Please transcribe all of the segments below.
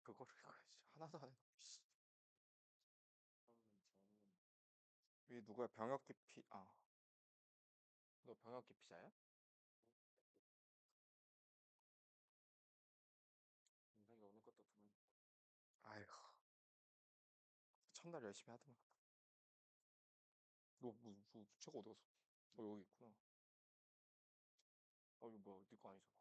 그거를 해야지. 하나도 안 해. 씨. 이 누구야? 병역 기피. 아, 너 병역 기피자야? 인상이 오는 것도 드문. 아이고, 첫날 열심히 하더만. 너 책 어디 갔어? 여기 있구나. 이거 뭐야? 네거 아니잖아.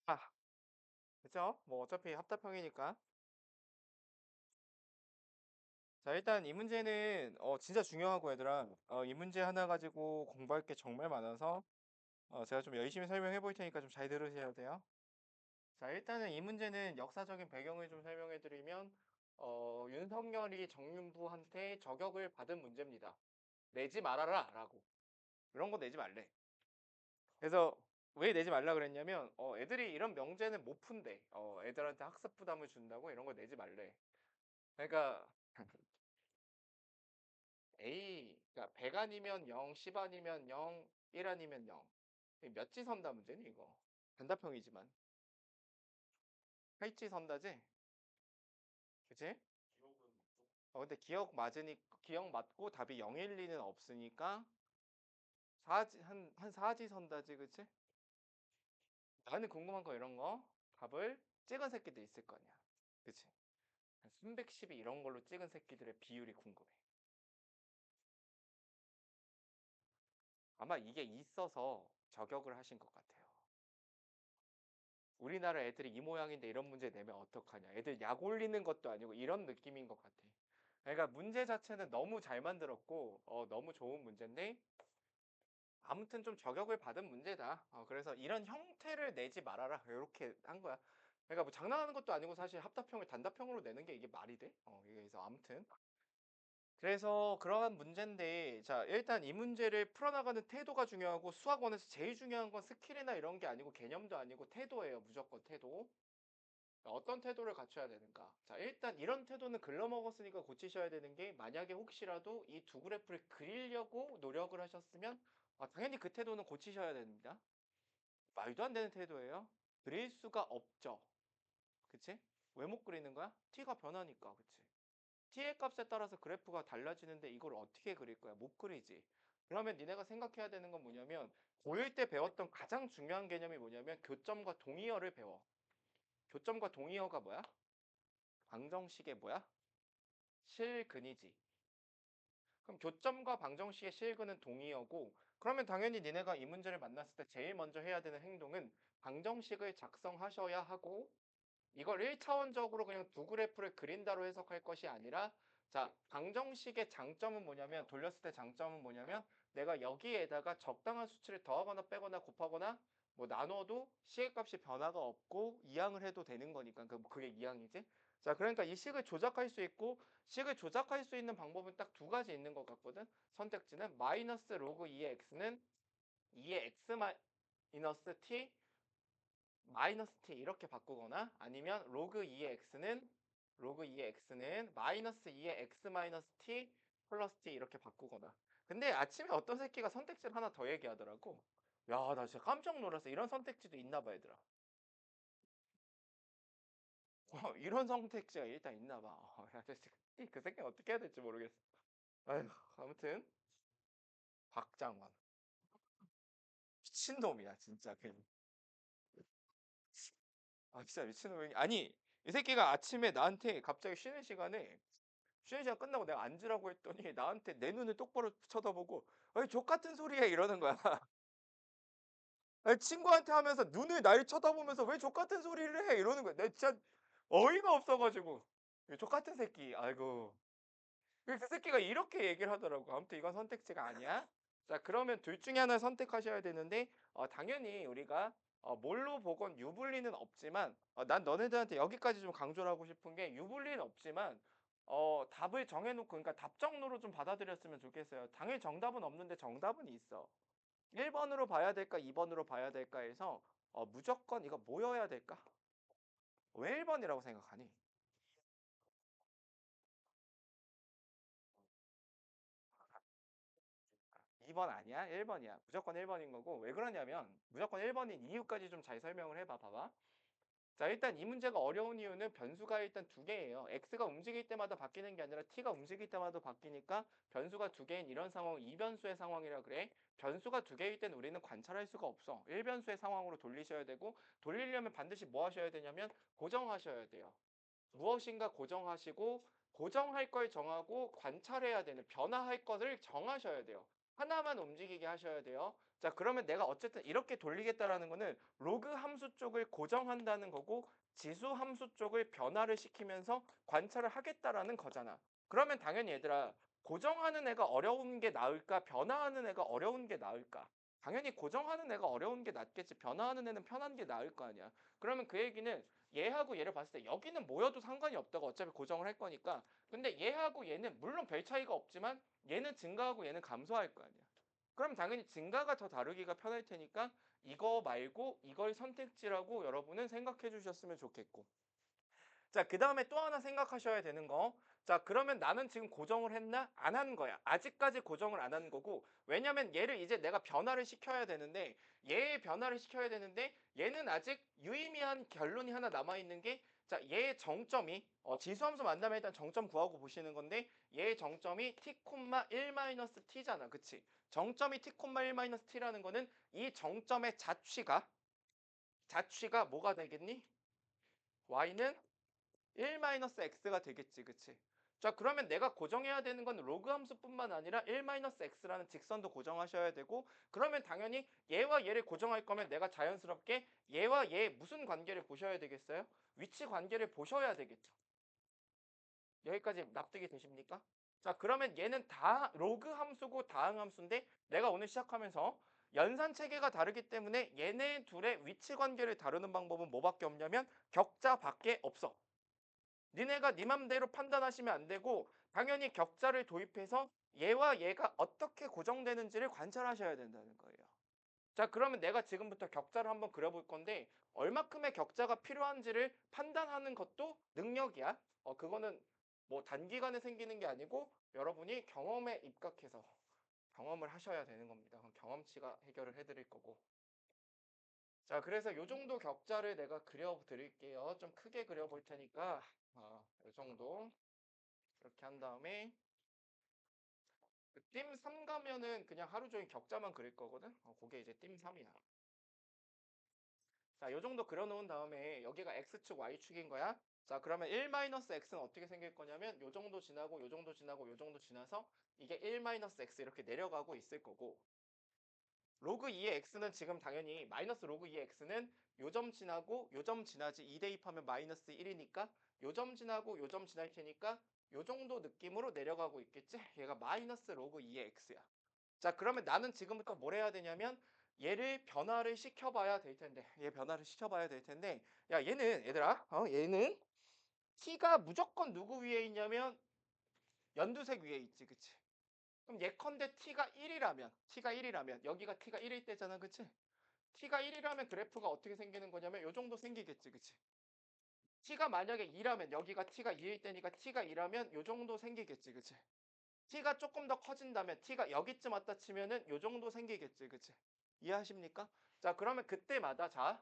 아, 그죠? 뭐 어차피 합답형이니까. 자, 일단 이 문제는 진짜 중요하고 얘들아. 이 문제 하나 가지고 공부할 게 정말 많아서 제가 좀 열심히 설명해 볼 테니까 좀 잘 들으셔야 돼요. 자, 일단은 이 문제는 역사적인 배경을 좀 설명해 드리면 윤석열이 정윤부한테 저격을 받은 문제입니다. 내지 말아라 라고. 이런 거 내지 말래. 그래서 왜 내지 말라 그랬냐면 애들이 이런 명제는 못 푼대. 애들한테 학습 부담을 준다고 이런 거 내지 말래. 그러니까 그러니까 100 아니면 0, 10 아니면 0, 1 아니면 0. 몇 지 선다 문제니 이거. 단답형이지만. 팔지 선다지? 그치? 근데 기억 맞고 답이 0, 1, 2는 없으니까 한 4지 선다지, 그치? 나는 궁금한 거 이런 거. 답을 찍은 새끼들 있을 거 아니야. 그치? 한 순백 12 이런 걸로 찍은 새끼들의 비율이 궁금해. 아마 이게 있어서 저격을 하신 것 같아요. 우리나라 애들이 이 모양인데 이런 문제 내면 어떡하냐. 애들 약 올리는 것도 아니고 이런 느낌인 것 같아. 그러니까 문제 자체는 너무 잘 만들었고 너무 좋은 문제인데 아무튼 좀 저격을 받은 문제다. 그래서 이런 형태를 내지 말아라. 이렇게 한 거야. 그러니까 뭐 장난하는 것도 아니고 사실 합답형을 단답형으로 내는 게 이게 말이 돼? 그래서 아무튼 그래서 그러한 문제인데 자 일단 이 문제를 풀어나가는 태도가 중요하고 수학원에서 제일 중요한 건 스킬이나 이런 게 아니고 개념도 아니고 태도예요. 무조건 태도. 어떤 태도를 갖춰야 되는가? 자, 일단 이런 태도는 글러먹었으니까 고치셔야 되는 게 만약에 혹시라도 이 두 그래프를 그리려고 노력을 하셨으면 당연히 그 태도는 고치셔야 됩니다. 말도 안 되는 태도예요. 그릴 수가 없죠. 그치? 왜 못 그리는 거야? t가 변하니까. 그치? t의 값에 따라서 그래프가 달라지는데 이걸 어떻게 그릴 거야? 못 그리지. 그러면 니네가 생각해야 되는 건 뭐냐면 고1 때 배웠던 가장 중요한 개념이 뭐냐면 교점과 동의어를 배워. 교점과 동의어가 뭐야? 방정식의 뭐야? 실근이지. 그럼 교점과 방정식의 실근은 동의어고 그러면 당연히 니네가 이 문제를 만났을 때 제일 먼저 해야 되는 행동은 방정식을 작성하셔야 하고 이걸 1차원적으로 그냥 두 그래프를 그린다로 해석할 것이 아니라 자, 방정식의 장점은 뭐냐면 돌렸을 때 장점은 뭐냐면 내가 여기에다가 적당한 수치를 더하거나 빼거나 곱하거나 뭐 나눠도 식의 값이 변화가 없고 이항을 해도 되는 거니까 그게 이항이지. 자, 그러니까 이 식을 조작할 수 있고 식을 조작할 수 있는 방법은 딱 두 가지 있는 것 같거든. 선택지는 마이너스 로그 2의 x는 2의 x 마이너스 t 마이너스 t 이렇게 바꾸거나 아니면 로그 2의 x는 마이너스 2의 x 마이너스 t 플러스 t 이렇게 바꾸거나. 근데 아침에 어떤 새끼가 선택지를 하나 더 얘기하더라고. 야, 나 진짜 깜짝 놀랐어. 이런 선택지도 있나 봐, 얘들아. 이런 선택지가 일단 있나 봐. 야, 그 새끼 어떻게 해야 될지 모르겠어. 아휴, 아무튼 박장원 미친놈이야 진짜. 진짜 미친놈이 아니 이 새끼가 아침에 나한테 갑자기 쉬는 시간 끝나고 내가 앉으라고 했더니 나한테 내 눈을 똑바로 쳐다보고 아니 족 같은 소리 해 이러는 거야. 아니, 친구한테 하면서 눈을 날 쳐다보면서 왜 족 같은 소리를 해 이러는 거야. 내가 진짜 어이가 없어가지고 족 같은 새끼. 아이고 그 새끼가 이렇게 얘기를 하더라고. 아무튼 이건 선택지가 아니야. 자, 그러면 둘 중에 하나 선택하셔야 되는데 당연히 우리가 뭘로 보건 유불리는 없지만 난 너네들한테 여기까지 좀 강조를 하고 싶은 게 유불리는 없지만 답을 정해 놓고 그러니까 답정로로 좀 받아들였으면 좋겠어요. 당연히 정답은 없는데 정답은 있어. 1 번으로 봐야 될까 2 번으로 봐야 될까 해서 무조건 이거 뭐여야 될까? 왜 1 번이라고 생각하니? 2번 아니야? 1 번이야. 무조건 1 번인 거고 왜 그러냐면 무조건 1 번인 이유까지 좀 잘 설명을 해 봐. 봐봐. 자, 일단 이 문제가 어려운 이유는 변수가 일단 두 개예요. x가 움직일 때마다 바뀌는 게 아니라 t가 움직일 때마다 바뀌니까 변수가 두 개인 이런 상황을 이변수의 상황이라 그래. 변수가 두 개일 땐 우리는 관찰할 수가 없어. 1변수의 상황으로 돌리셔야 되고 돌리려면 반드시 뭐 하셔야 되냐면 고정하셔야 돼요. 무엇인가 고정하시고 고정할 걸 정하고 관찰해야 되는 변화할 것을 정하셔야 돼요. 하나만 움직이게 하셔야 돼요. 자, 그러면 내가 어쨌든 이렇게 돌리겠다라는 거는 로그 함수 쪽을 고정한다는 거고 지수 함수 쪽을 변화를 시키면서 관찰을 하겠다라는 거잖아. 그러면 당연히 얘들아 고정하는 애가 어려운 게 나을까? 변화하는 애가 어려운 게 나을까? 당연히 고정하는 애가 어려운 게 낫겠지. 변화하는 애는 편한 게 나을 거 아니야. 그러면 그 얘기는 얘하고 얘를 봤을 때 여기는 모여도 상관이 없다고 어차피 고정을 할 거니까. 근데 얘하고 얘는 물론 별 차이가 없지만 얘는 증가하고 얘는 감소할 거 아니야. 그럼 당연히 증가가 더 다루기가 편할 테니까 이거 말고 이걸 선택지라고 여러분은 생각해 주셨으면 좋겠고. 자, 그 다음에 또 하나 생각하셔야 되는 거. 자, 그러면 나는 지금 고정을 했나? 안 한 거야. 아직까지 고정을 안 한 거고. 왜냐면 얘를 이제 내가 변화를 시켜야 되는데, 얘의 변화를 시켜야 되는데, 얘는 아직 유의미한 결론이 하나 남아있는 게, 자, 얘의 정점이, 지수함수 만나면 일단 정점 구하고 보시는 건데, 얘의 정점이 t, 1-t잖아. 그치? 정점이 t, 1-t라는 거는 이 정점의 자취가 뭐가 되겠니? y는 1-x가 되겠지. 그치? 자, 그러면 내가 고정해야 되는 건 로그 함수뿐만 아니라 1-x라는 직선도 고정하셔야 되고 그러면 당연히 얘와 얘를 고정할 거면 내가 자연스럽게 얘와 얘 무슨 관계를 보셔야 되겠어요? 위치 관계를 보셔야 되겠죠. 여기까지 납득이 되십니까? 자, 그러면 얘는 다 로그 함수고 다항 함수인데 내가 오늘 시작하면서 연산 체계가 다르기 때문에 얘네 둘의 위치 관계를 다루는 방법은 뭐밖에 없냐면 격자밖에 없어. 니네가 니 맘대로 판단하시면 안 되고 당연히 격자를 도입해서 얘와 얘가 어떻게 고정되는지를 관찰하셔야 된다는 거예요. 자, 그러면 내가 지금부터 격자를 한번 그려볼 건데 얼마큼의 격자가 필요한지를 판단하는 것도 능력이야. 그거는 뭐 단기간에 생기는 게 아니고 여러분이 경험에 입각해서 경험을 하셔야 되는 겁니다. 그럼 경험치가 해결을 해드릴 거고. 자, 그래서 요 정도 격자를 내가 그려드릴게요. 좀 크게 그려볼 테니까 요 정도. 이렇게 한 다음에 띵3 가면은 그냥 하루 종일 격자만 그릴 거거든. 그게 이제 띵3이야. 자, 요 정도 그려놓은 다음에 여기가 x축, y축인 거야. 자, 그러면 1-x는 어떻게 생길 거냐면 요 정도 지나고 요 정도 지나고 요 정도 지나서 이게 1-x 이렇게 내려가고 있을 거고 로그 2의 x는 지금 당연히 마이너스 로그 2의 x는 요 점 지나고 요 점 지나지 2 대입하면 마이너스 1이니까 요 점 지나고 요 점 지날 테니까 요 정도 느낌으로 내려가고 있겠지? 얘가 마이너스 로그 2의 x야. 자, 그러면 나는 지금부터 뭘 해야 되냐면 얘를 변화를 시켜봐야 될 텐데 얘 변화를 시켜봐야 될 텐데 야, 얘는 얘들아 얘는 t가 무조건 누구 위에 있냐면 연두색 위에 있지. 그치? 그럼 예컨대 t가 1이라면 여기가 t가 1일 때잖아. 그치? t가 1이라면 그래프가 어떻게 생기는 거냐면 요 정도 생기겠지. 그치? t가 만약에 2라면 여기가 t가 2일 때니까 t가 2라면 요 정도 생기겠지. 그치? t가 조금 더 커진다면 t가 여기쯤 왔다 치면은 요 정도 생기겠지. 그치? 이해하십니까? 자, 그러면 그때마다 자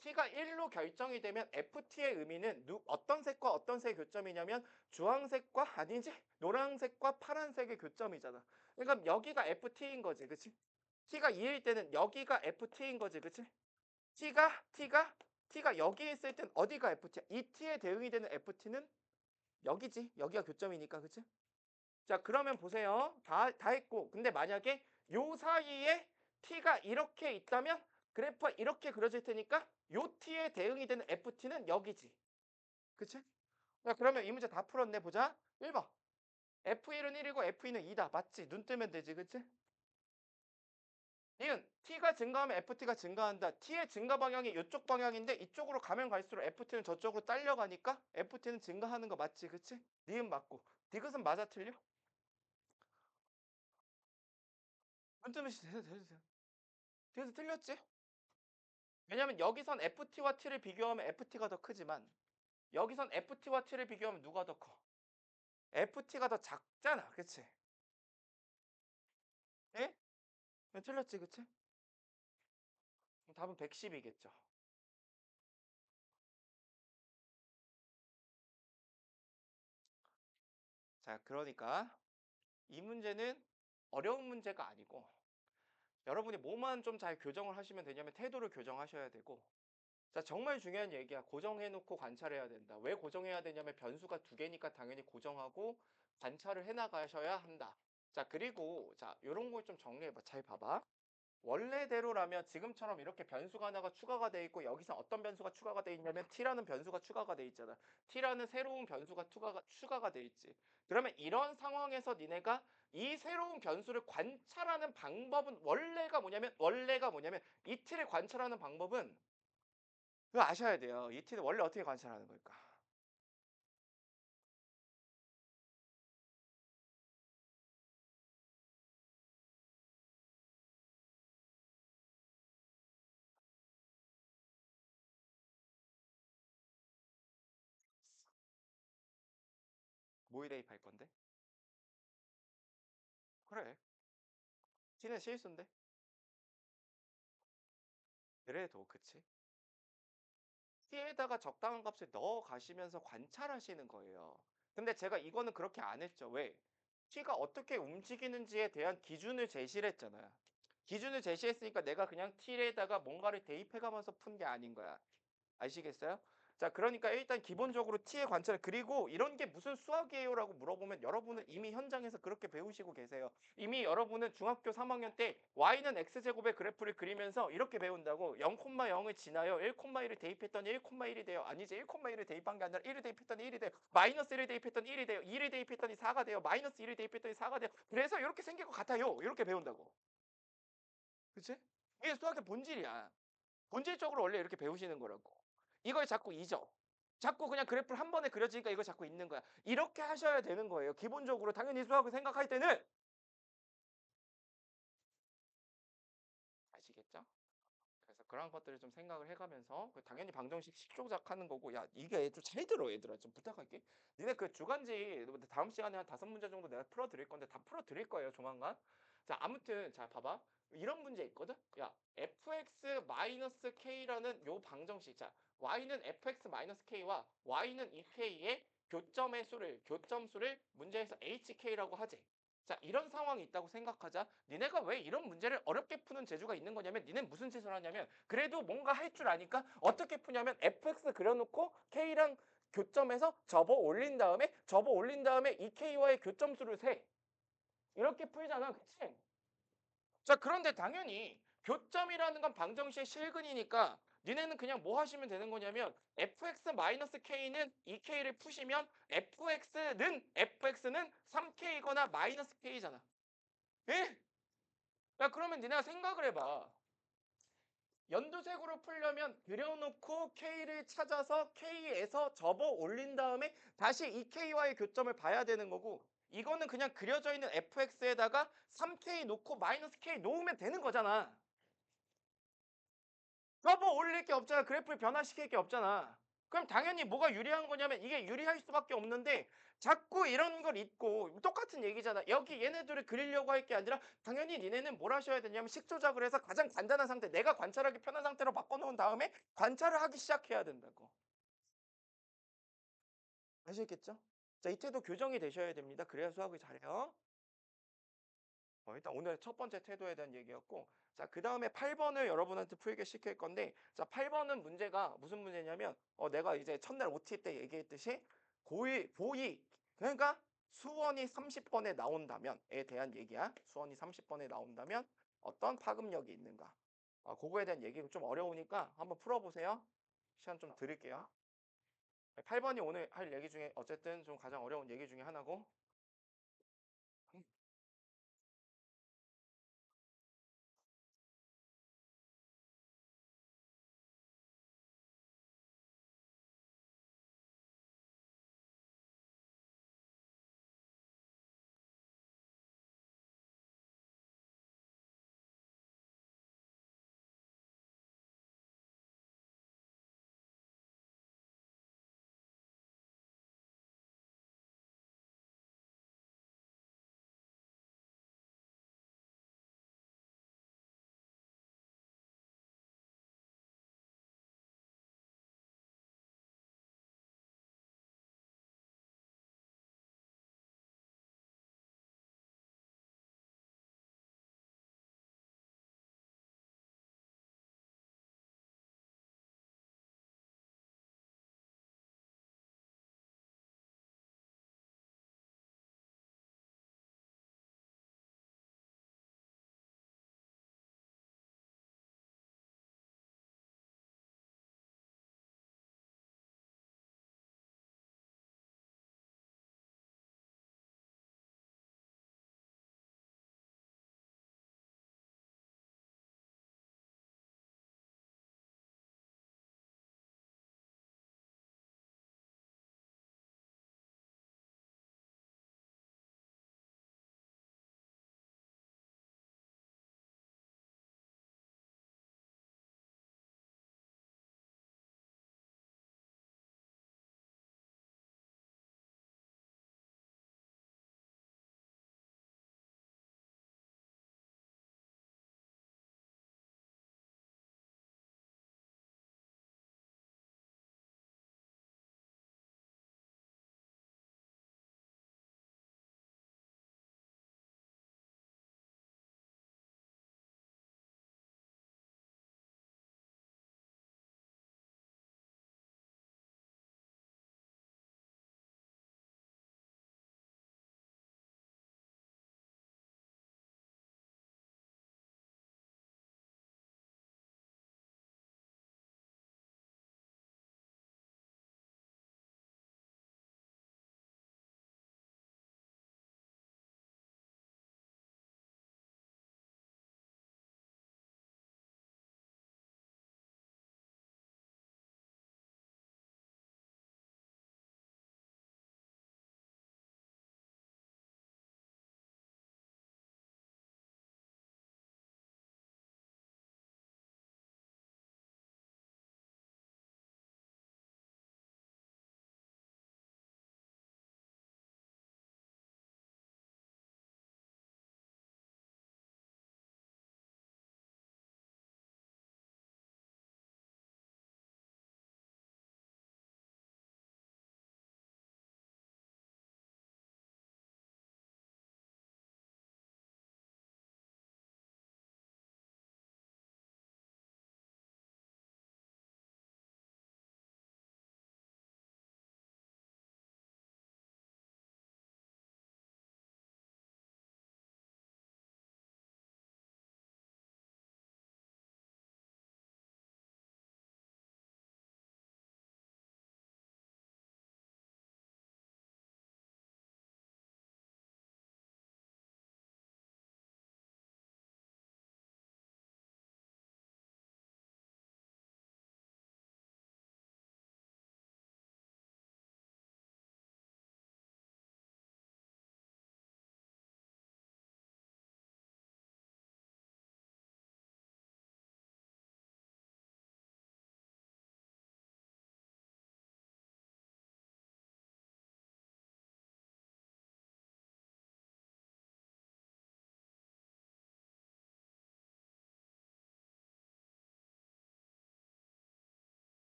t가 1로 결정이 되면 ft의 의미는 어떤 색과 어떤 색의 교점이냐면 주황색과 아니지 노란색과 파란색의 교점이잖아. 그러니까 여기가 ft인 거지. 그치? t가 2일 때는 여기가 ft인 거지. 그치? t가 여기 있을 땐 어디가 ft야? 이 t에 대응이 되는 ft는 여기지. 여기가 교점이니까. 그치? 자, 그러면 보세요. 다 했고. 근데 만약에 요 사이에 t가 이렇게 있다면 그래프가 이렇게 그려질 테니까 요 t에 대응이 되는 ft는 여기지. 그치? 자, 그러면 이 문제 다 풀었네. 보자. 1번. f1은 1이고 f2는 2다. 맞지? 눈 뜨면 되지. 그치? t가 증가하면 ft가 증가한다. t의 증가 방향이 이쪽 방향인데 이쪽으로 가면 갈수록 ft는 저쪽으로 딸려가니까 ft는 증가하는 거 맞지, 그치? 니은 맞고. 디귿은 맞아, 틀려? 문자미시 대주세요. 디귿은 틀렸지? 왜냐면 여기선 ft와 t를 비교하면 ft가 더 크지만 여기선 ft와 t를 비교하면 누가 더 커? ft가 더 작잖아, 그치? 예? 틀렸지, 그치? 그럼 답은 110이겠죠. 자, 그러니까 이 문제는 어려운 문제가 아니고 여러분이 뭐만 좀 잘 교정을 하시면 되냐면 태도를 교정하셔야 되고 자, 정말 중요한 얘기야. 고정해 놓고 관찰해야 된다. 왜 고정해야 되냐면 변수가 두 개니까 당연히 고정하고 관찰을 해 나가셔야 한다. 자, 그리고 자, 요런 걸 좀 정리해 봐. 잘 봐봐. 원래대로라면 지금처럼 이렇게 변수가 하나가 추가가 돼 있고 여기서 어떤 변수가 추가가 돼 있냐면 t라는 변수가 추가가 돼 있잖아. t라는 새로운 변수가 추가가 돼 있지. 그러면 이런 상황에서 니네가 이 새로운 변수를 관찰하는 방법은 원래가 뭐냐면 이 t를 관찰하는 방법은 그거 아셔야 돼요. 이 t는 원래 어떻게 관찰하는 걸까? 뭐에 대입할 건데? 그래. t는 실수인데? 그래도 그치? t에다가 적당한 값을 넣어 가시면서 관찰하시는 거예요. 근데 제가 이거는 그렇게 안 했죠. 왜? t가 어떻게 움직이는지에 대한 기준을 제시를 했잖아요. 기준을 제시했으니까 내가 그냥 t에다가 뭔가를 대입해 가면서 푼 게 아닌 거야. 아시겠어요? 자, 그러니까 일단 기본적으로 t의 관찰 그리고 이런 게 무슨 수학이에요라고 물어보면 여러분은 이미 현장에서 그렇게 배우시고 계세요. 이미 여러분은 중학교 3학년 때 y는 x제곱의 그래프를 그리면서 이렇게 배운다고 0,0을 지나요. 1,1을 대입했더니 1,1이 돼요. 아니지 1,1을 대입한 게 아니라 1을 대입했더니 1이 돼요. 마이너스 1을 대입했더니 1이 돼요. 2를 대입했더니 4가 돼요. 마이너스 1을 대입했더니 4가 돼요. 그래서 이렇게 생길 것 같아요. 이렇게 배운다고. 그치? 이게 수학의 본질이야. 본질적으로 원래 이렇게 배우시는 거라고. 이걸 자꾸 잊어. 자꾸 그냥 그래프를 한 번에 그려지니까 이걸 자꾸 잊는 거야. 이렇게 하셔야 되는 거예요. 기본적으로 당연히 수학을 생각할 때는 아시겠죠? 그래서 그런 것들을 좀 생각을 해가면서 당연히 방정식 식조작하는 거고 야 이게 좀 잘 들어 얘들아 좀 부탁할게. 니네 그 주간지 다음 시간에 한 5문제 정도 내가 풀어드릴 건데 다 풀어드릴 거예요 조만간. 자 아무튼 자 봐봐 이런 문제 있거든. 야 fx-k라는 요 방정식 자 y는 fx-k와 y는 2k의 교점수를 문제에서 hk라고 하지. 자, 이런 상황이 있다고 생각하자. 니네가 왜 이런 문제를 어렵게 푸는 재주가 있는 거냐면 니네 무슨 짓을 하냐면 그래도 뭔가 할 줄 아니까 어떻게 푸냐면 fx 그려놓고 k랑 교점에서 접어 올린 다음에 이 k와의 교점수를 세. 이렇게 풀잖아. 그치? 자, 그런데 당연히 교점이라는 건 방정식의 실근이니까 니네는 그냥 뭐 하시면 되는 거냐면 fx-k는 2k를 푸시면 fx는 3k거나 마이너스 k잖아. 예? 야, 그러면 니네가 생각을 해봐. 연두색으로 풀려면 그려놓고 K를 찾아서 K에서 접어 올린 다음에 다시 이 K와의 교점을 봐야 되는 거고 이거는 그냥 그려져 있는 fx에다가 3K 놓고 마이너스 K 놓으면 되는 거잖아. 접어 올릴 게 없잖아. 그래프를 변화시킬 게 없잖아. 그럼 당연히 뭐가 유리한 거냐면 이게 유리할 수밖에 없는데 자꾸 이런 걸 잊고 똑같은 얘기잖아. 여기 얘네들을 그리려고 할 게 아니라 당연히 니네는 뭘 하셔야 되냐면 식조작을 해서 가장 간단한 상태, 내가 관찰하기 편한 상태로 바꿔놓은 다음에 관찰을 하기 시작해야 된다고. 아시겠죠? 자, 이태도 교정이 되셔야 됩니다. 그래야 수학을 잘해요. 일단 오늘 첫 번째 태도에 대한 얘기였고 자 그다음에 8번을 여러분한테 풀게 시킬 건데 자 8번은 문제가 무슨 문제냐면 내가 이제 첫날 OT 때 얘기했듯이 고의 그러니까 수원이 30번에 나온다면에 대한 얘기야. 수원이 30번에 나온다면 어떤 파급력이 있는가. 그거에 대한 얘기가 좀 어려우니까 한번 풀어보세요. 시간 좀 드릴게요. 8번이 오늘 할 얘기 중에 어쨌든 좀 가장 어려운 얘기 중에 하나고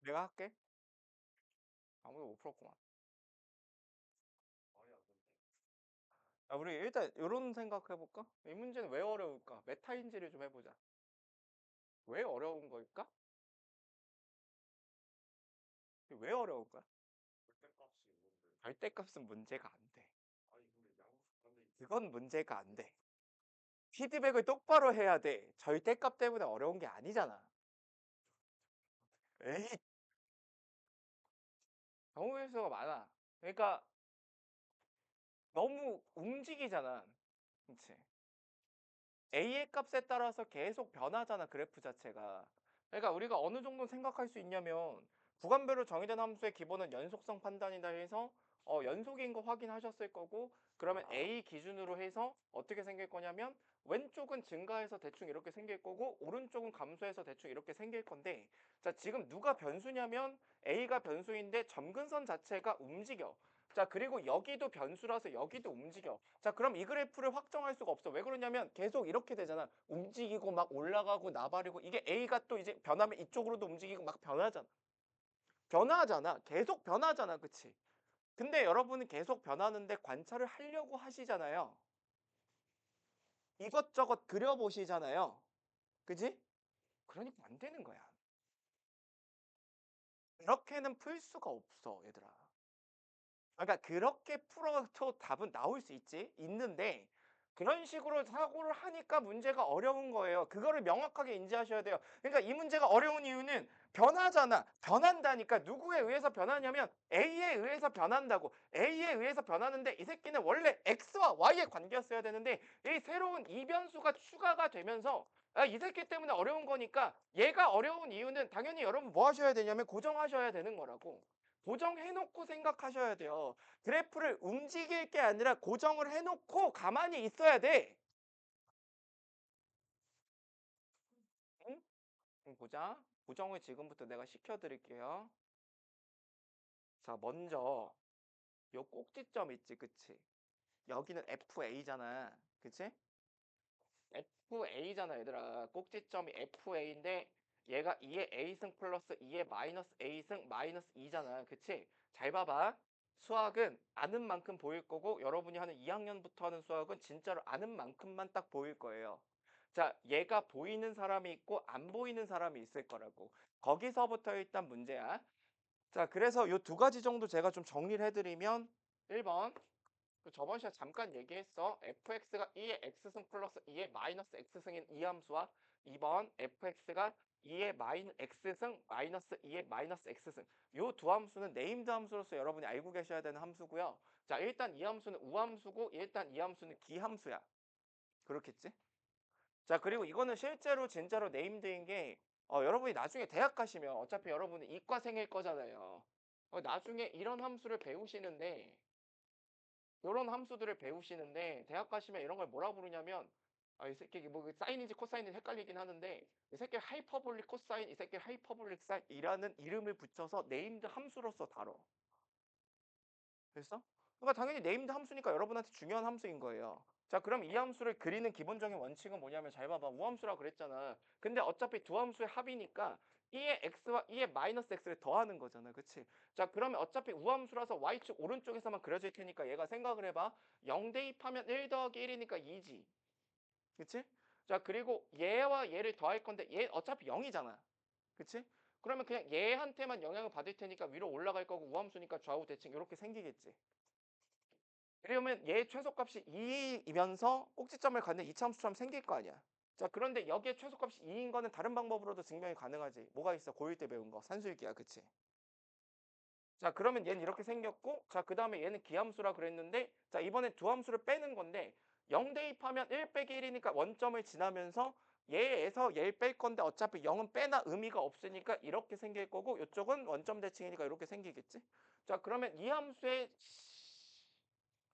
내가 할게. 아무도 못 풀었구만. 아, 우리 일단 요런 생각해 볼까? 이 문제는 왜 어려울까? 메타인지를 좀 해 보자. 왜 어려운 걸까? 왜 어려울까? 절대값은 문제가 안 돼. 그건 문제가 안 돼. 피드백을 똑바로 해야 돼. 절대값 때문에 어려운 게 아니잖아. 에이, 경우 일수가 많아. 그러니까 너무 움직이잖아. 그치? A의 값에 따라서 계속 변하잖아, 그래프 자체가. 그러니까 우리가 어느 정도 생각할 수 있냐면 구간별로 정의된 함수의 기본은 연속성 판단이다 해서 연속인 거 확인하셨을 거고, 그러면 A 기준으로 해서 어떻게 생길 거냐면 왼쪽은 증가해서 대충 이렇게 생길 거고 오른쪽은 감소해서 대충 이렇게 생길 건데, 자, 지금 누가 변수냐면 A가 변수인데 점근선 자체가 움직여. 자, 그리고 여기도 변수라서 여기도 움직여. 자, 그럼 이 그래프를 확정할 수가 없어. 왜 그러냐면 계속 이렇게 되잖아. 움직이고 막 올라가고 나발이고, 이게 A가 또 이제 변하면 이쪽으로도 움직이고 막 변하잖아. 변하잖아. 계속 변하잖아. 그치? 근데 여러분은 계속 변하는데 관찰을 하려고 하시잖아요. 이것저것 그려보시잖아요. 그지? 그러니까 안 되는 거야. 그렇게는 풀 수가 없어, 얘들아. 그러니까 그렇게 풀어도 답은 나올 수 있지, 있는데 그런 식으로 사고를 하니까 문제가 어려운 거예요. 그거를 명확하게 인지하셔야 돼요. 그러니까 이 문제가 어려운 이유는 변하잖아. 변한다니까. 누구에 의해서 변하냐면 A에 의해서 변한다고. A에 의해서 변하는데 이 새끼는 원래 X와 Y의 관계였어야 되는데 이 새로운 이변수가 추가가 되면서 이 새끼 때문에 어려운 거니까, 얘가 어려운 이유는 당연히 여러분 뭐 하셔야 되냐면 고정하셔야 되는 거라고. 고정해놓고 생각하셔야 돼요. 그래프를 움직일 게 아니라 고정을 해놓고 가만히 있어야 돼. 응? 그럼 보자. 고정을 지금부터 내가 시켜드릴게요. 자, 먼저 요 꼭지점 있지, 그치? 여기는 FA잖아, 그치? FA잖아, 얘들아. 꼭지점이 FA인데 얘가 2의 A승 플러스 2의 마이너스 A승 마이너스 2잖아, 그치? 잘 봐봐. 수학은 아는 만큼 보일 거고, 여러분이 하는 2학년부터 하는 수학은 진짜로 아는 만큼만 딱 보일 거예요. 자, 얘가 보이는 사람이 있고 안 보이는 사람이 있을 거라고. 거기서부터 일단 문제야. 자, 그래서 요 두 가지 정도 제가 좀 정리를 해드리면, 1번, 저번 시간에 잠깐 얘기했어. fx가 2의 x승 플러스 2의 마이너스 x승인 이 함수와 2번 fx가 2의 x승 마이너스 2의 마이너스 x승, 요 두 함수는 네임드 함수로서 여러분이 알고 계셔야 되는 함수고요. 자, 일단 이 함수는 우함수고 일단 이 함수는 기함수야. 그렇겠지? 자, 그리고 이거는 실제로 진짜로 네임드인 게, 여러분이 나중에 대학 가시면 어차피 여러분은 이과생일 거잖아요. 나중에 이런 함수를 배우시는데, 이런 함수들을 배우시는데 대학 가시면 이런 걸 뭐라 부르냐면, 이 새끼 뭐 사인인지 코사인인지 헷갈리긴 하는데, 이 새끼 하이퍼볼릭 코사인, 이 새끼 하이퍼볼릭 사인이라는 이름을 붙여서 네임드 함수로서 다뤄. 됐어? 그러니까 당연히 네임드 함수니까 여러분한테 중요한 함수인 거예요. 자, 그럼 이 함수를 그리는 기본적인 원칙은 뭐냐면, 잘 봐봐. 우함수라 그랬잖아. 근데 어차피 두 함수의 합이니까 2의 x와 2의 마이너스 x를 더하는 거잖아. 그치? 자, 그러면 어차피 우함수라서 y축 오른쪽에서만 그려질 테니까 얘가 생각을 해봐. 0 대입하면 1 더하기 1이니까 2지. 그치? 자, 그리고 얘와 얘를 더할 건데 얘 어차피 0이잖아. 그치? 그러면 그냥 얘한테만 영향을 받을 테니까 위로 올라갈 거고, 우함수니까 좌우 대칭 이렇게 생기겠지. 그러면 얘 최소값이 2이면서 꼭지점을 갖는 이차함수처럼 생길 거 아니야. 자, 그런데 여기에 최소값이 2인 거는 다른 방법으로도 증명이 가능하지. 뭐가 있어? 고1 때 배운 거. 산술기야. 그치? 자, 그러면 얘는 이렇게 생겼고, 자, 그 다음에 얘는 기함수라 그랬는데, 자, 이번엔 두 함수를 빼는 건데, 0 대입하면 1 빼기 1이니까 원점을 지나면서 얘에서 얘를 뺄 건데 어차피 0은 빼나 의미가 없으니까 이렇게 생길 거고, 이쪽은 원점 대칭이니까 이렇게 생기겠지? 자, 그러면 이 함수의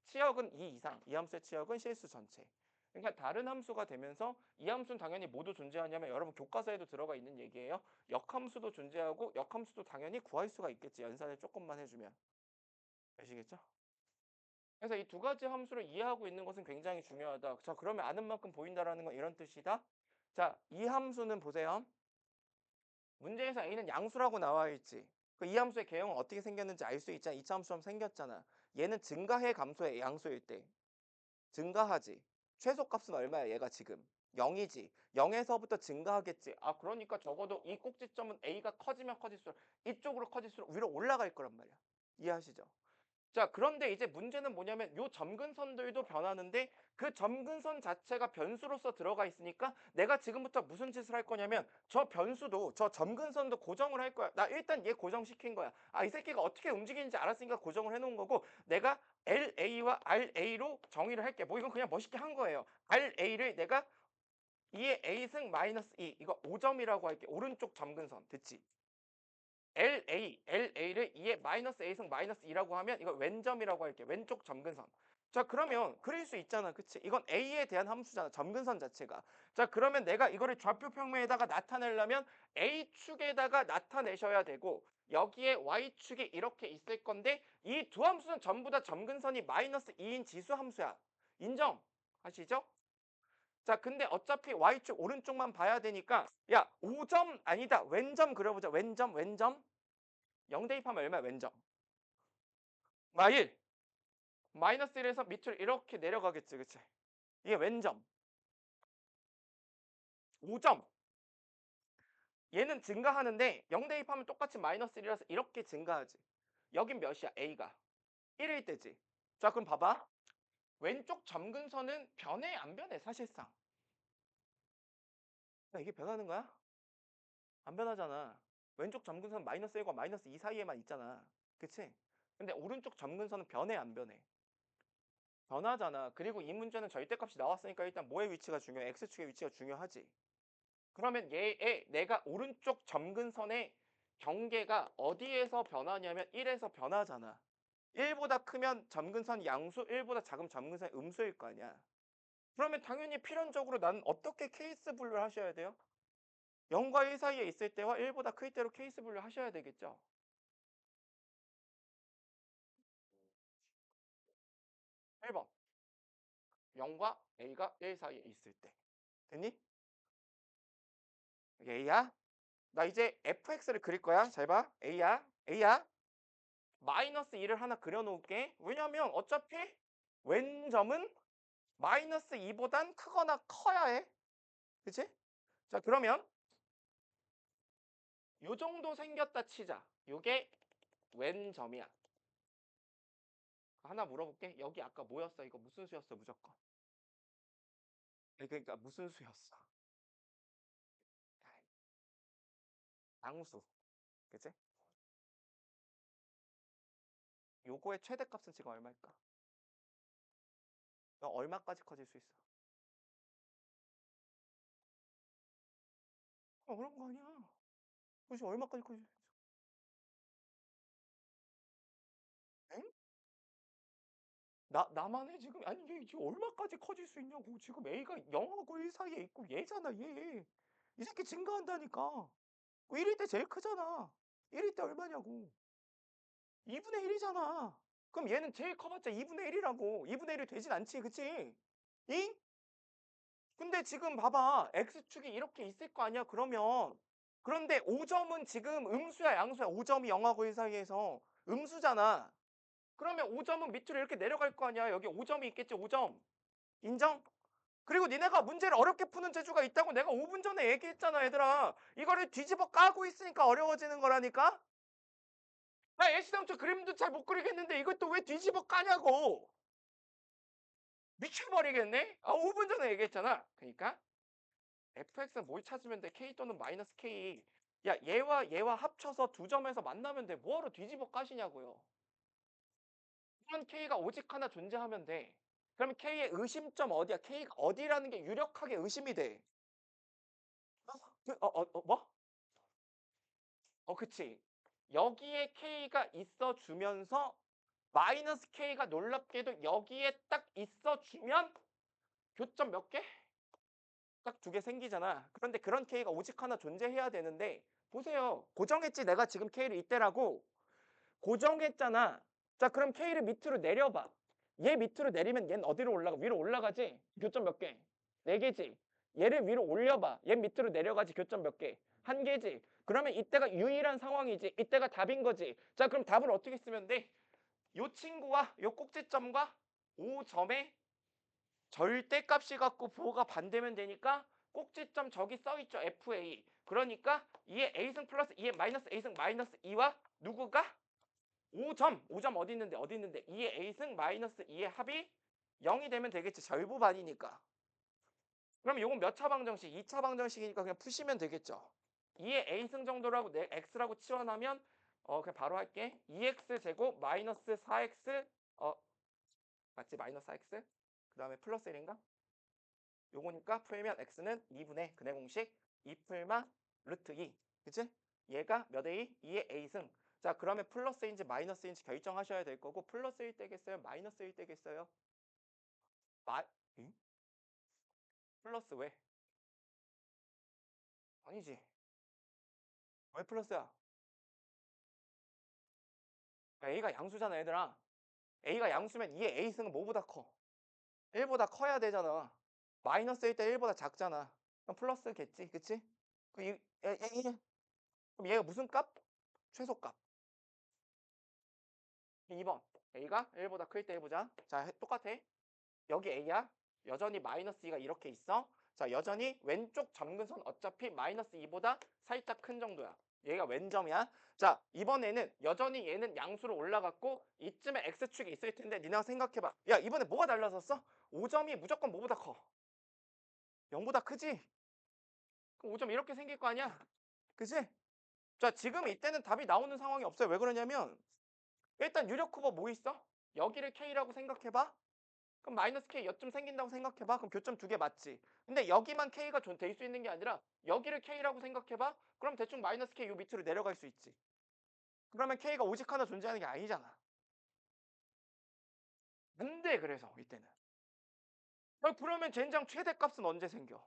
치역은 2 이상, 이 함수의 치역은 실수 전체. 그러니까 다른 함수가 되면서 이 함수는 당연히 모두 존재하냐면, 여러분 교과서에도 들어가 있는 얘기예요. 역함수도 존재하고 역함수도 당연히 구할 수가 있겠지. 연산을 조금만 해주면. 아시겠죠? 그래서 이 두 가지 함수를 이해하고 있는 것은 굉장히 중요하다. 자, 그러면 아는 만큼 보인다라는 건 이런 뜻이다. 자, 이 함수는 보세요. 문제에서 a는 양수라고 나와 있지. 그 이 함수의 개형은 어떻게 생겼는지 알 수 있잖아. 이차 함수처럼 생겼잖아. 얘는 증가해 감소해 양수일 때. 증가하지. 최소값은 얼마야 얘가 지금? 0이지. 0에서부터 증가하겠지. 아 그러니까 적어도 이 꼭지점은 a가 커지면 커질수록 이쪽으로 커질수록 위로 올라갈 거란 말이야. 이해하시죠? 자 그런데 이제 문제는 뭐냐면 요 점근선들도 변하는데 그 점근선 자체가 변수로서 들어가 있으니까 내가 지금부터 무슨 짓을 할 거냐면 저 변수도 저 점근선도 고정을 할 거야. 나 일단 얘 고정시킨 거야. 아 이 새끼가 어떻게 움직이는지 알았으니까 고정을 해놓은 거고 내가 LA와 RA로 정의를 할게. 뭐 이건 그냥 멋있게 한 거예요. RA를 내가 2의 A승 마이너스 2 이거 5점이라고 할게. 오른쪽 점근선 됐지? LA를 2의 마이너스 A승 마이너스 2라고 하면 이거 왼점이라고 할게. 왼쪽 점근선. 자 그러면 그릴 수 있잖아. 그치? 이건 A에 대한 함수잖아. 점근선 자체가. 자 그러면 내가 이거를 좌표 평면에다가 나타내려면 A축에다가 나타내셔야 되고 여기에 Y축이 이렇게 있을 건데 이 두 함수는 전부 다 점근선이 마이너스 2인 지수 함수야. 인정? 하시죠? 자 근데 어차피 Y축 오른쪽만 봐야 되니까 야 5점 아니다. 왼점 그려보자. 왼점 0 대입하면 얼마야 왼점? 마1 마이너스 1에서 밑으로 이렇게 내려가겠지 그치? 이게 왼점 5점 얘는 증가하는데 0 대입하면 똑같이 마이너스 1이라서 이렇게 증가하지 여긴 몇이야 A가 1일 때지 자 그럼 봐봐 왼쪽 점근선은 변해 안 변해 사실상 야 이게 변하는 거야? 안 변하잖아 왼쪽 점근선 마이너스 1과 마이너스 2 사이에만 있잖아 그치? 근데 오른쪽 점근선은 변해 안 변해? 변하잖아 그리고 이 문제는 절대값이 나왔으니까 일단 뭐의 위치가 중요해? X축의 위치가 중요하지 그러면 얘의 내가 오른쪽 점근선의 경계가 어디에서 변하냐면 1에서 변하잖아. 1보다 크면 점근선 양수, 1보다 작으면 점근선 음수일 거 아니야. 그러면 당연히 필연적으로 나는 어떻게 케이스 분류를 하셔야 돼요? 0과 1 사이에 있을 때와 1보다 클 때로 케이스 분류 하셔야 되겠죠. 1번 0과 A가 1 사이에 있을 때. 됐니? A야? 나 이제 fx를 그릴 거야. 잘 봐. A야. 마이너스 2를 하나 그려놓을게. 왜냐면 어차피 왼점은 마이너스 2보단 크거나 커야 해. 그치? 자 그러면 요 정도 생겼다 치자. 요게 왼점이야. 하나 물어볼게. 여기 아까 뭐였어? 이거 무슨 수였어 무조건? 그러니까 무슨 수였어? 양수. 그치? 요거의 최대값은 지금 얼마일까? 너 얼마까지 커질 수 있어? 그런 거 아니야. 그치 얼마까지 커질 수 있어? 엥? 나만 해 지금? 아니 얘 지금 얼마까지 커질 수 있냐고. 지금 A가 0하고 1 사이에 있고 얘잖아 얘. 이 새끼 증가한다니까. 1일 때 제일 크잖아. 1일 때 얼마냐고. 2분의 1이잖아. 그럼 얘는 제일 커봤자 2분의 1이라고. 2분의 1이 되진 않지 그치? 잉? 근데 지금 봐봐. X축이 이렇게 있을 거 아니야 그러면. 그런데 5점은 지금 음수야 양수야. 5점이 0하고 1 사이에서 음수잖아. 그러면 5점은 밑으로 이렇게 내려갈 거 아니야. 여기 5점이 있겠지 5점. 인정? 그리고 니네가 문제를 어렵게 푸는 재주가 있다고 내가 5분 전에 얘기했잖아 얘들아. 이거를 뒤집어 까고 있으니까 어려워지는 거라니까? 나 애시당초 그림도 잘 못 그리겠는데 이것도 왜 뒤집어 까냐고. 미쳐버리겠네? 아 5분 전에 얘기했잖아. 그러니까 fx는 뭘 찾으면 돼? k 또는 마이너스 k. 야 얘와 합쳐서 두 점에서 만나면 돼. 뭐하러 뒤집어 까시냐고요. 그런 k가 오직 하나 존재하면 돼. 그러면 k의 의심점 어디야? k가 어디라는 게 유력하게 의심이 돼. 뭐? 그치. 여기에 K가 있어 주면서 마이너스 K가 놀랍게도 여기에 딱 있어 주면 교점 몇 개? 딱 두 개 생기잖아. 그런데 그런 K가 오직 하나 존재해야 되는데 보세요. 고정했지 내가 지금 K를 이때라고 고정했잖아. 자 그럼 K를 밑으로 내려봐. 얘 밑으로 내리면 얘는 어디로 올라가? 위로 올라가지? 교점 몇 개? 네 개지. 얘를 위로 올려봐. 얘 밑으로 내려가지 교점 몇 개? 한 개지. 그러면 이때가 유일한 상황이지. 이때가 답인 거지. 자, 그럼 답을 어떻게 쓰면 돼? 요 친구와 요 꼭지점과 5점의 절대값이 갖고 부호가 반대면 되니까 꼭지점 저기 써있죠. FA. 그러니까 2의 A승 플러스 2의 마이너스 A승 마이너스 2와 누구가? 5점. 5점 어디 있는데 어디 있는데 2의 A승 마이너스 2의 합이 0이 되면 되겠지. 절부반이니까. 그럼 요건 몇 차 방정식? 2차 방정식이니까 그냥 푸시면 되겠죠. 2의 A승 정도라고 내 X라고 치환하면 그냥 바로 할게. 2X 제곱 마이너스 4X 맞지? 마이너스 4X 그 다음에 플러스 1인가? 요거니까 풀면 x는 2분의 근의 공식 2 풀마 루트 2. 그치? 얘가 몇 a? 2의 a승. 자, 그러면 플러스인지 마이너스인지 결정하셔야 될 거고 플러스일 때겠어요? 마이너스일 때겠어요? 마... 응? 플러스 왜? 아니지. 왜 플러스야? 야, a가 양수잖아, 얘들아. a가 양수면 2의 a승은 뭐보다 커? 1보다 커야 되잖아. 마이너스일 때 1보다 작잖아. 그럼 플러스겠지, 그치? 그럼 그럼 얘가 무슨 값? 최소값. 2번 a가 1보다 클 때 해보자. 자, 똑같아. 여기 a야. 여전히 마이너스 2가 이렇게 있어. 자, 여전히 왼쪽 점근선 어차피 마이너스 2보다 살짝 큰 정도야. 얘가 왼 점이야. 자, 이번에는 여전히 얘는 양수로 올라갔고 이쯤에 x축이 있을 텐데 니네가 생각해봐. 야, 이번에 뭐가 달라졌어? 5점이 무조건 뭐보다 커? 0보다 크지? 그럼 5점 이렇게 생길 거 아니야? 그지? 자, 지금 이때는 답이 나오는 상황이 없어요. 왜 그러냐면 일단 유력 후보 뭐 있어? 여기를 K라고 생각해봐. 그럼 마이너스 K 여점 생긴다고 생각해봐. 그럼 교점 두 개 맞지. 근데 여기만 K가 될 수 있는 게 아니라 여기를 K라고 생각해봐. 그럼 대충 마이너스 K 요 밑으로 내려갈 수 있지. 그러면 K가 오직 하나 존재하는 게 아니잖아. 안 돼, 그래서 이때는. 그러면 젠장 최대값은 언제 생겨?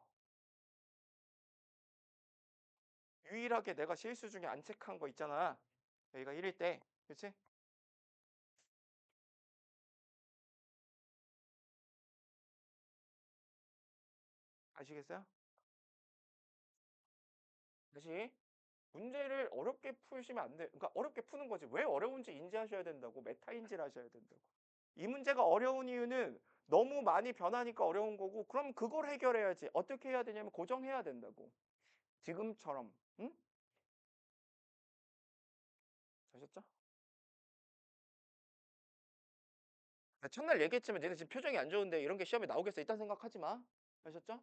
유일하게 내가 실수 중에 안 체크한 거 있잖아. 여기가 1일 때. 그치? 아시겠어요? 다시. 문제를 어렵게 푸시면 안 돼. 그러니까 어렵게 푸는 거지. 왜 어려운지 인지하셔야 된다고. 메타 인지를 하셔야 된다고. 이 문제가 어려운 이유는 너무 많이 변하니까 어려운 거고 그럼 그걸 해결해야지. 어떻게 해야 되냐면 고정해야 된다고. 지금처럼. 응? 아셨죠? 첫날 얘기했지만 얘네 지금 표정이 안 좋은데 이런 게 시험에 나오겠어. 이딴 생각하지 마. 아셨죠?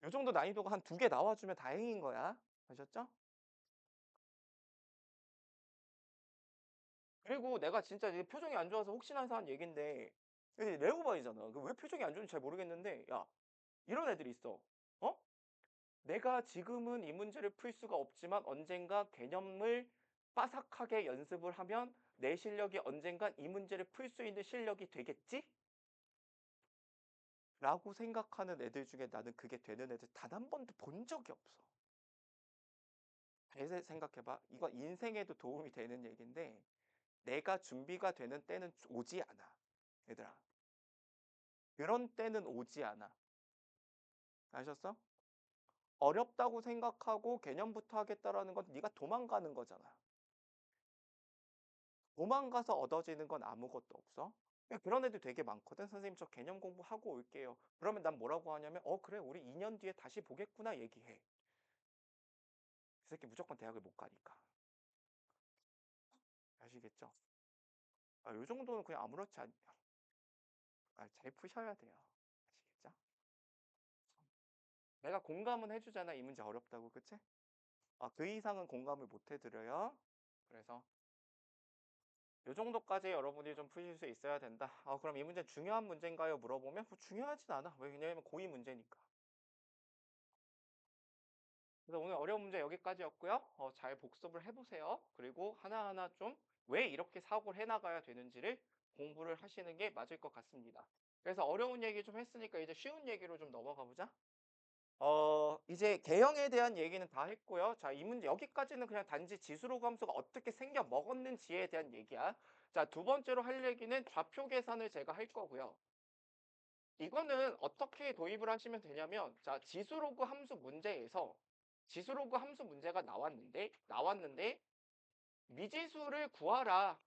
요 정도 난이도가 한 두 개 나와주면 다행인 거야. 아셨죠? 그리고 내가 진짜 이게 표정이 안 좋아서 혹시나 해서 한 얘긴데 이게 레오바이잖아. 왜 표정이 안 좋은지 잘 모르겠는데 야 이런 애들이 있어. 어? 내가 지금은 이 문제를 풀 수가 없지만 언젠가 개념을 빠삭하게 연습을 하면 내 실력이 언젠간 이 문제를 풀 수 있는 실력이 되겠지? 라고 생각하는 애들 중에 나는 그게 되는 애들 단 한 번도 본 적이 없어. 잘 생각해봐. 이거 인생에도 도움이 되는 얘기인데 내가 준비가 되는 때는 오지 않아. 얘들아. 그런 때는 오지 않아. 아셨어? 어렵다고 생각하고 개념부터 하겠다라는 건 네가 도망가는 거잖아. 도망가서 얻어지는 건 아무것도 없어. 그런 애들 되게 많거든. 선생님 저 개념 공부하고 올게요. 그러면 난 뭐라고 하냐면 그래 우리 2년 뒤에 다시 보겠구나 얘기해. 그 새끼 무조건 대학을 못 가니까. 아시겠죠? 요 정도는 그냥 아무렇지 않... 잘 푸셔야 돼요. 아시겠죠? 내가 공감은 해주잖아. 이 문제 어렵다고. 그치? 그 이상은 공감을 못 해드려요. 그래서 요 정도까지 여러분이 좀 푸실 수 있어야 된다. 그럼 이 문제 중요한 문제인가요? 물어보면 중요하진 않아. 왜냐면 고2 문제니까. 그래서 오늘 어려운 문제 여기까지였고요. 잘 복습을 해보세요. 그리고 하나하나 좀 왜 이렇게 사고를 해나가야 되는지를 공부를 하시는 게 맞을 것 같습니다. 그래서 어려운 얘기 좀 했으니까 이제 쉬운 얘기로 좀 넘어가 보자. 이제 개형에 대한 얘기는 다 했고요. 자, 이 문제 여기까지는 그냥 단지 지수로 함수가 어떻게 생겨 먹었는지에 대한 얘기야. 자, 두 번째로 할 얘기는 좌표 계산을 제가 할 거고요. 이거는 어떻게 도입을 하시면 되냐면 자, 지수로그 함수 문제에서 지수로그 함수 문제가 나왔는데 미지수를 구하라.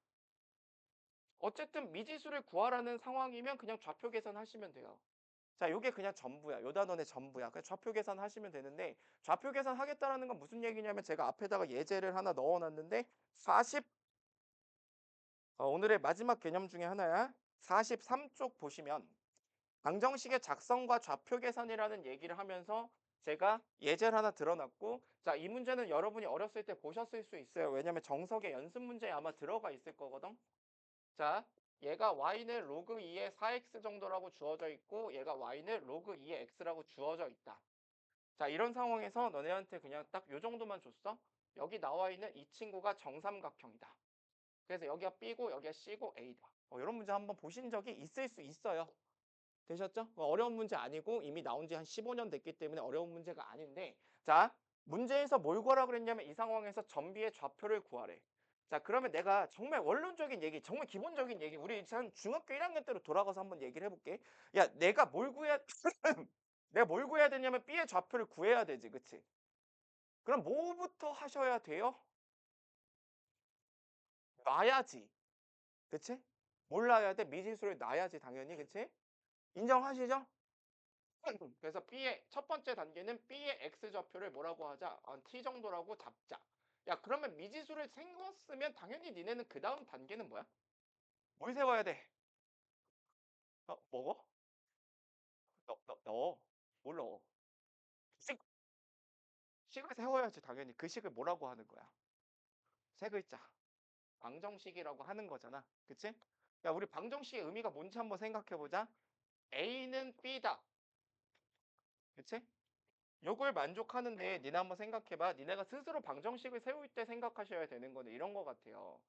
어쨌든 미지수를 구하라는 상황이면 그냥 좌표 계산하시면 돼요. 자, 요게 그냥 전부야. 요 단원의 전부야. 그냥 좌표 계산하시면 되는데 좌표 계산하겠다라는 건 무슨 얘기냐면 제가 앞에다가 예제를 하나 넣어놨는데 40 오늘의 마지막 개념 중에 하나야. 43쪽 보시면 방정식의 작성과 좌표 계산이라는 얘기를 하면서 제가 예제를 하나 들어놨고 자, 이 문제는 여러분이 어렸을 때 보셨을 수 있어요. 왜냐면 정석의 연습 문제에 아마 들어가 있을 거거든. 자, 얘가 y는 로그 2의 4x 정도라고 주어져 있고 얘가 y는 로그 2의 x라고 주어져 있다. 자, 이런 상황에서 너네한테 그냥 딱 요 정도만 줬어. 여기 나와 있는 이 친구가 정삼각형이다. 그래서 여기가 B고 여기가 C고 A다. 이런 문제 한번 보신 적이 있을 수 있어요. 되셨죠? 어려운 문제 아니고 이미 나온 지 한 15년 됐기 때문에 어려운 문제가 아닌데 자, 문제에서 뭘 구하라 그랬냐면 이 상황에서 전비의 좌표를 구하래. 자, 그러면 내가 정말 원론적인 얘기, 정말 기본적인 얘기 우리 한 중학교 1학년 때로 돌아가서 한번 얘기를 해볼게. 야, 내가 뭘 구해야 내가 뭘 구해야 되냐면 B의 좌표를 구해야 되지, 그치? 그럼 뭐부터 하셔야 돼요? 놔야지, 그치? 뭘 놔야 돼? 미지수를 놔야지 당연히, 그치? 인정하시죠? 그래서 B의 첫 번째 단계는 B의 X 좌표를 뭐라고 하자? T 정도라고 잡자. 야, 그러면 미지수를 세웠으면 당연히 니네는 그 다음 단계는 뭐야? 뭘 세워야 돼? 먹어? 넣어. 뭘 넣어? 식, 식을 세워야지 당연히. 그 식을 뭐라고 하는 거야? 세 글자. 방정식이라고 하는 거잖아. 그치? 야, 우리 방정식의 의미가 뭔지 한번 생각해 보자. A는 B다. 그치? 요걸 만족하는데 니네 한번 생각해봐. 니네가 스스로 방정식을 세울 때 생각하셔야 되는 거는 이런 거 같아요.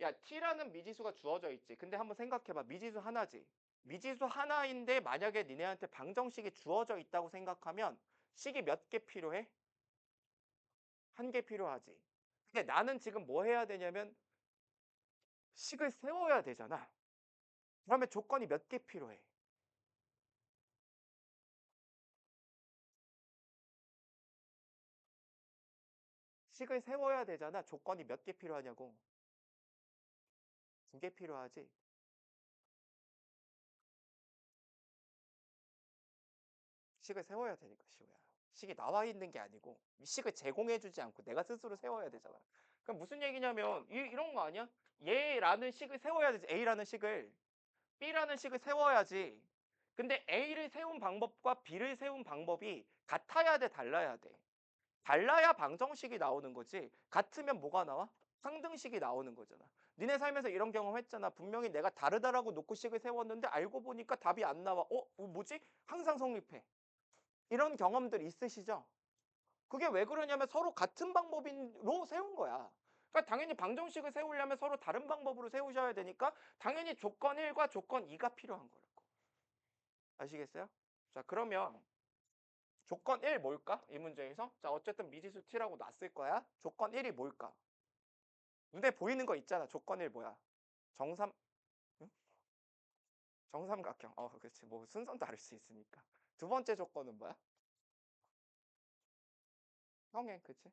야, T라는 미지수가 주어져 있지. 근데 한번 생각해봐. 미지수 하나지. 미지수 하나인데 만약에 니네한테 방정식이 주어져 있다고 생각하면 식이 몇 개 필요해? 한 개 필요하지. 근데 나는 지금 뭐 해야 되냐면 식을 세워야 되잖아. 그러면 조건이 몇 개 필요해? 식을 세워야 되잖아. 조건이 몇 개 필요하냐고. 두 개 필요하지. 식을 세워야 되니까 시호야. 식이 나와 있는 게 아니고 이 식을 제공해주지 않고 내가 스스로 세워야 되잖아. 그럼 무슨 얘기냐면 이런 거 아니야? 얘라는 식을 세워야 되지. A라는 식을 B라는 식을 세워야지. 근데 A를 세운 방법과 B를 세운 방법이 같아야 돼, 달라야 돼? 달라야 방정식이 나오는 거지. 같으면 뭐가 나와? 상등식이 나오는 거잖아. 니네 살면서 이런 경험 했잖아. 분명히 내가 다르다라고 놓고 식을 세웠는데 알고 보니까 답이 안 나와. 뭐지? 항상 성립해. 이런 경험들 있으시죠? 그게 왜 그러냐면 서로 같은 방법으로 세운 거야. 그러니까 당연히 방정식을 세우려면 서로 다른 방법으로 세우셔야 되니까 당연히 조건 1과 조건 2가 필요한 거라고. 아시겠어요? 자, 그러면 조건 1 뭘까? 이 문제에서. 자, 어쨌든 미지수 t라고 놨을 거야. 조건 1이 뭘까? 눈에 보이는 거 있잖아. 조건 1 뭐야? 정삼 응? 정삼각형. 그렇지. 뭐 순서는 다를 수 있으니까. 두 번째 조건은 뭐야? 평행, 그치?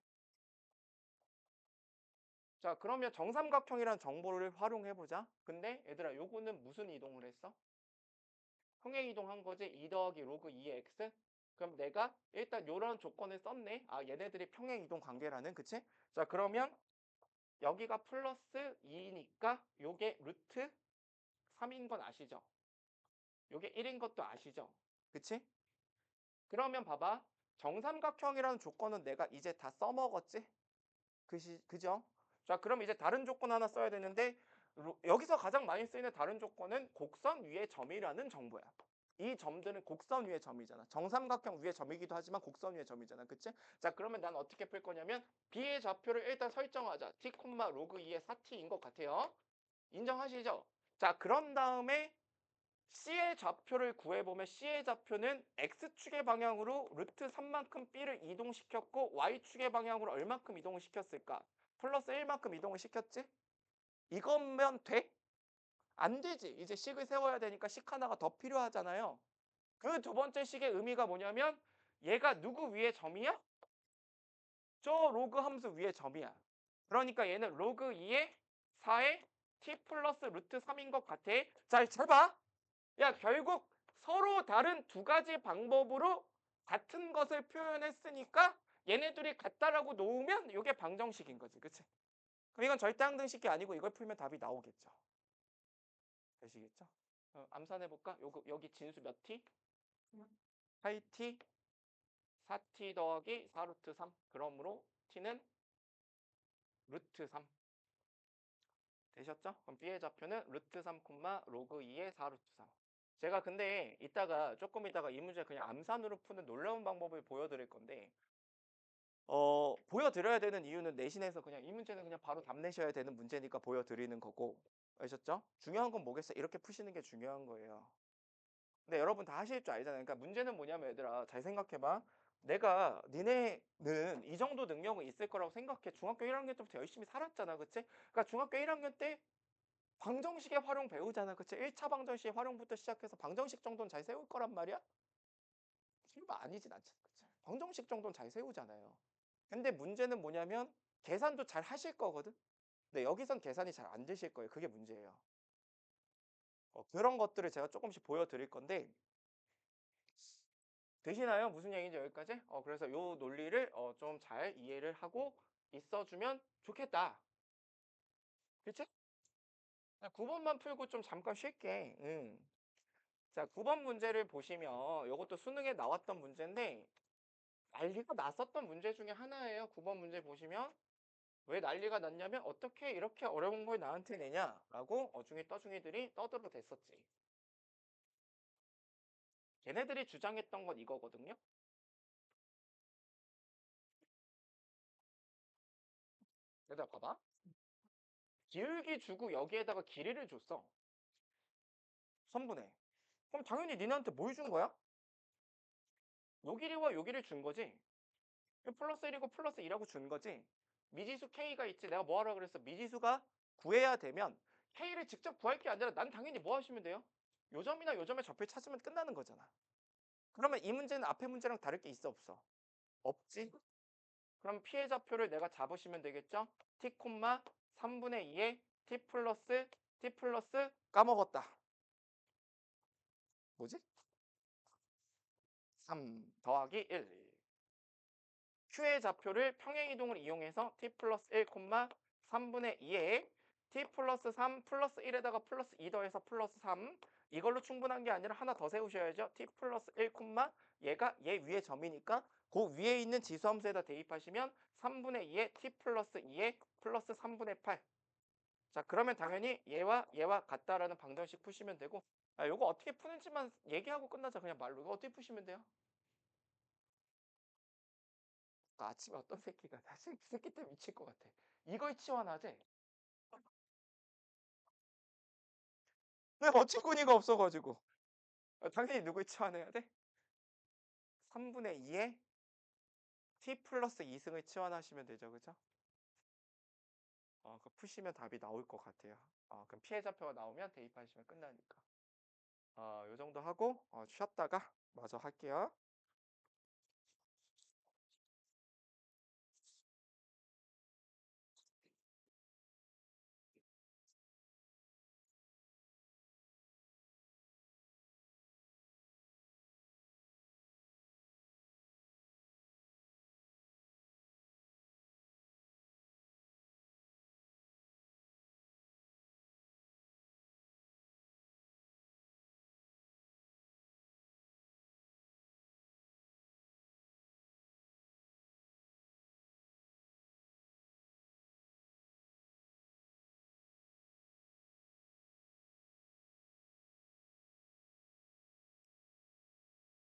자, 그러면 정삼각형이라는 정보를 활용해 보자. 근데 얘들아, 요거는 무슨 이동을 했어? 평행 이동한 거지. 2 더하기 로그 2의 x. 그럼 내가 일단 요런 조건을 썼네. 얘네들이 평행 이동 관계라는, 그치? 자, 그러면 여기가 플러스 2니까 요게 루트 3인 건 아시죠? 요게 1인 것도 아시죠? 그치? 그러면 봐봐. 정삼각형이라는 조건은 내가 이제 다 써먹었지? 그죠? 자, 그럼 이제 다른 조건 하나 써야 되는데 여기서 가장 많이 쓰이는 다른 조건은 곡선 위의 점이라는 정보야. 이 점들은 곡선 위의 점이잖아. 정삼각형 위의 점이기도 하지만 곡선 위의 점이잖아. 그치? 자, 그러면 난 어떻게 풀 거냐면 B의 좌표를 일단 설정하자. t, 로그 2의 4t인 것 같아요. 인정하시죠? 자, 그런 다음에 C의 좌표를 구해보면 C의 좌표는 X축의 방향으로 루트 3만큼 B를 이동시켰고 Y축의 방향으로 얼만큼 이동을 시켰을까? 플러스 1만큼 이동을 시켰지? 이거면 돼? 안 되지. 이제 식을 세워야 되니까 식 하나가 더 필요하잖아요. 그 두 번째 식의 의미가 뭐냐면 얘가 누구 위에 점이야? 저 로그 함수 위에 점이야. 그러니까 얘는 로그 2의 4의 t 플러스 루트 3인 것 같아. 잘 봐. 야, 결국 서로 다른 두 가지 방법으로 같은 것을 표현했으니까 얘네들이 같다라고 놓으면 이게 방정식인 거지. 그치? 그럼 이건 절대항등식이 아니고 이걸 풀면 답이 나오겠죠. 되시겠죠? 암산해볼까? 여기 진수 몇 t? 8t, 4t 더하기 4 루트 3. 그러므로 t는 루트 3. 되셨죠? 그럼 b의 좌표는 루트 3, 로그 2의 4 루트 3. 제가 근데 조금 이따가 이 문제 그냥 암산으로 푸는 놀라운 방법을 보여드릴 건데, 보여드려야 되는 이유는 내신에서 그냥 이 문제는 그냥 바로 답 내셔야 되는 문제니까 보여드리는 거고, 아셨죠? 중요한 건 뭐겠어요? 이렇게 푸시는 게 중요한 거예요. 근데 여러분 다 하실 줄 알잖아요. 그러니까 문제는 뭐냐면 얘들아, 잘 생각해봐. 내가 니네는 이 정도 능력은 있을 거라고 생각해. 중학교 1학년 때부터 열심히 살았잖아. 그치? 그러니까 중학교 1학년 때 방정식의 활용 배우잖아. 그치? 1차 방정식의 활용부터 시작해서 방정식 정도는 잘 세울 거란 말이야? 설마 아니진 않잖아. 그치? 방정식 정도는 잘 세우잖아요. 근데 문제는 뭐냐면 계산도 잘 하실 거거든? 근데 여기선 계산이 잘 안 되실 거예요. 그게 문제예요. 그런 것들을 제가 조금씩 보여드릴 건데, 되시나요? 무슨 얘기인지 여기까지? 그래서 요 논리를 좀 잘 이해를 하고 있어주면 좋겠다. 그치? 9번만 풀고 좀 잠깐 쉴게. 응. 자, 9번 문제를 보시면 이것도 수능에 나왔던 문제인데 난리가 났었던 문제 중에 하나예요. 9번 문제 보시면 왜 난리가 났냐면 어떻게 이렇게 어려운 걸 나한테 내냐라고 어중이 떠중이들이 떠들어 댔었지. 걔네들이 주장했던 건 이거거든요. 여기다 봐봐. 기울기 주고 여기에다가 길이를 줬어. 선분해. 그럼 당연히 니네한테 뭘 준 거야? 요 길이와 요 길이를 준 거지. 플러스 1이고 플러스 2라고 준 거지. 미지수 K가 있지. 내가 뭐 하라 그랬어? 미지수가 구해야 되면 K를 직접 구할 게 아니라 난 당연히 뭐 하시면 돼요? 요 점이나 요 점의 좌표를 찾으면 끝나는 거잖아. 그러면 이 문제는 앞에 문제랑 다를 게 있어 없어? 없지? 그럼 피해 좌표를 내가 잡으시면 되겠죠? t, 3분의 2에 t 플러스 까먹었다. 뭐지? 3 더하기 1. Q의 좌표를 평행이동을 이용해서 t 플러스 1, 3분의 2에 t 플러스 3 플러스 1에다가 플러스 2 더해서 플러스 3. 이걸로 충분한 게 아니라 하나 더 세우셔야죠. t 플러스 1, 얘가 얘 위에 점이니까 그 위에 있는 지수함수에다 대입하시면 3분의 2에 t 플러스 2에 플러스 3분의 8. 자, 그러면 당연히 얘와 같다라는 방정식 푸시면 되고, 요거 어떻게 푸는지만 얘기하고 끝나자. 그냥 말로. 이거 어떻게 푸시면 돼요? 아침에 어떤 새끼가 사실 그 새끼 때문에 미칠 것 같아. 이걸 치환하재? 내가 어처구니가 없어가지고. 당연히 누굴 치환해야 돼? 3분의 2에 t 플러스 2승을 치환하시면 되죠. 그죠? 그 푸시면 답이 나올 것 같아요. 그럼 피해 좌표가 나오면 대입하시면 끝나니까. 요 정도 하고 쉬었다가 마저 할게요.